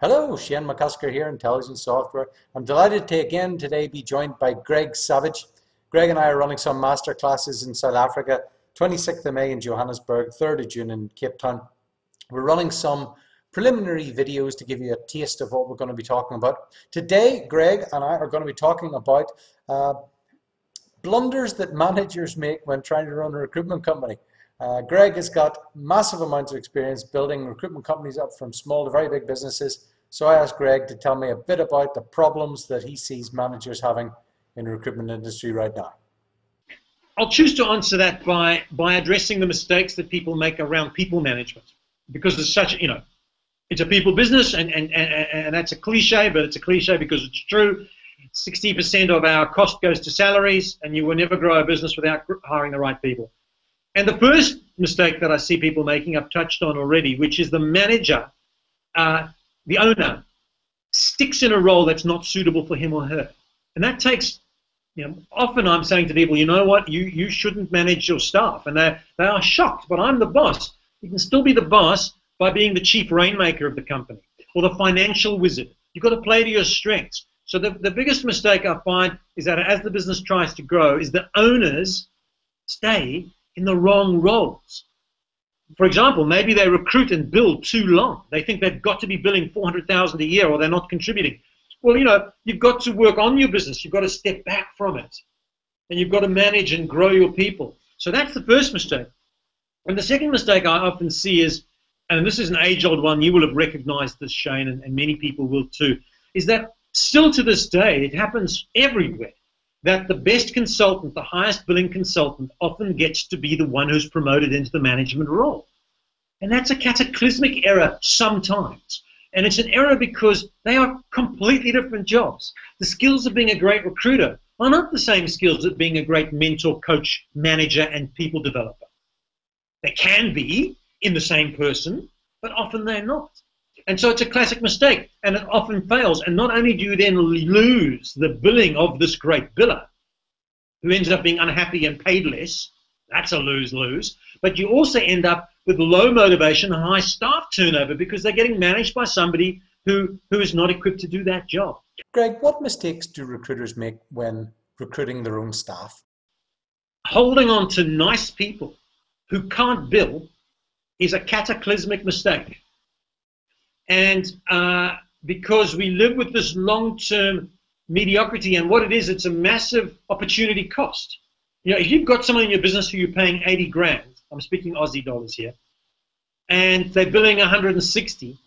Hello, Shane McCusker here, Intelligence Software. I'm delighted to again today be joined by Greg Savage. Greg and I are running some master classes in South Africa, 26th of May in Johannesburg, 3rd of June in Cape Town. We're running some preliminary videos to give you a taste of what we're going to be talking about. Today, Greg and I are going to be talking about blunders that managers make when trying to run a recruitment company. Greg has got massive amounts of experience building recruitment companies up from small to very big businesses. So I asked Greg to tell me a bit about the problems that he sees managers having in the recruitment industry right now. I'll choose to answer that by addressing the mistakes that people make around people management, because it's such, it's a people business, and that's a cliche, but it's a cliche because it's true. 60% of our cost goes to salaries, and you will never grow a business without hiring the right people. And the first mistake that I see people making, I've touched on already, which is the manager, the owner, sticks in a role that's not suitable for him or her. And that takes, often I'm saying to people, you know what, you shouldn't manage your staff. And they are shocked, but I'm the boss. You can still be the boss by being the chief rainmaker of the company or the financial wizard. You've got to play to your strengths. So the biggest mistake I find is that as the business tries to grow, is that owners stay in the wrong roles. For example, maybe they recruit and bill too long. They think they've got to be billing $400,000 a year or they're not contributing. Well, you've got to work on your business. You've got to step back from it. And you've got to manage and grow your people. So that's the first mistake. And the second mistake I often see is, and this is an age-old one, you will have recognized this, Shane, and many people will too, is that still to this day, it happens everywhere, that the best consultant, the highest billing consultant, often gets to be the one who's promoted into the management role. And that's a cataclysmic error sometimes. And it's an error because they are completely different jobs. The skills of being a great recruiter are not the same skills of being a great mentor, coach, manager, and people developer. They can be in the same person, but often they're not. And so it's a classic mistake, and it often fails. And not only do you then lose the billing of this great biller, who ends up being unhappy and paid less, that's a lose-lose, but you also end up with low motivation and high staff turnover because they're getting managed by somebody who is not equipped to do that job. Greg, what mistakes do recruiters make when recruiting their own staff? Holding on to nice people who can't bill is a cataclysmic mistake. And because we live with this long-term mediocrity, and what it is, it's a massive opportunity cost. If you've got someone in your business who you're paying 80 grand, I'm speaking Aussie dollars here, and they're billing 160,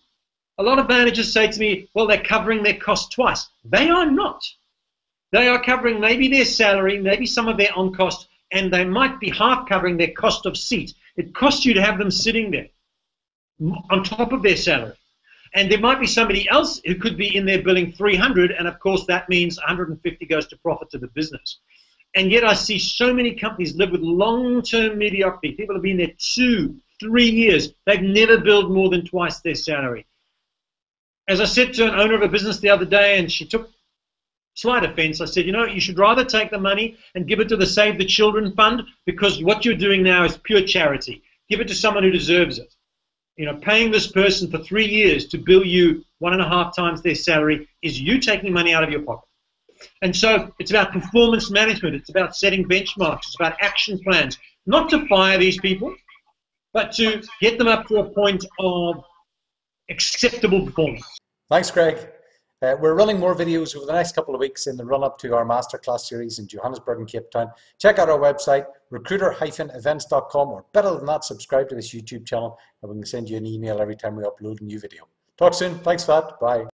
a lot of managers say to me, well, they're covering their cost twice. They are not. They are covering maybe their salary, maybe some of their on-cost, and they might be half covering their cost of seat. It costs you to have them sitting there on top of their salary. And there might be somebody else who could be in there billing 300, and of course that means 150 goes to profit to the business. And yet I see so many companies live with long-term mediocrity. People have been there 2, 3 years. They've never billed more than twice their salary. As I said to an owner of a business the other day, and she took slight offense, I said, you should rather take the money and give it to the Save the Children Fund, because what you're doing now is pure charity. Give it to someone who deserves it. Paying this person for 3 years to bill you 1.5 times their salary is you taking money out of your pocket. And so it's about performance management. It's about setting benchmarks. It's about action plans. Not to fire these people, but to get them up to a point of acceptable performance. Thanks, Greg. We're running more videos over the next couple of weeks in the run-up to our masterclass series in Johannesburg and Cape Town. Check out our website, recruiter-events.com, or better than that, subscribe to this YouTube channel, and we can send you an email every time we upload a new video. Talk soon. Thanks for that. Bye.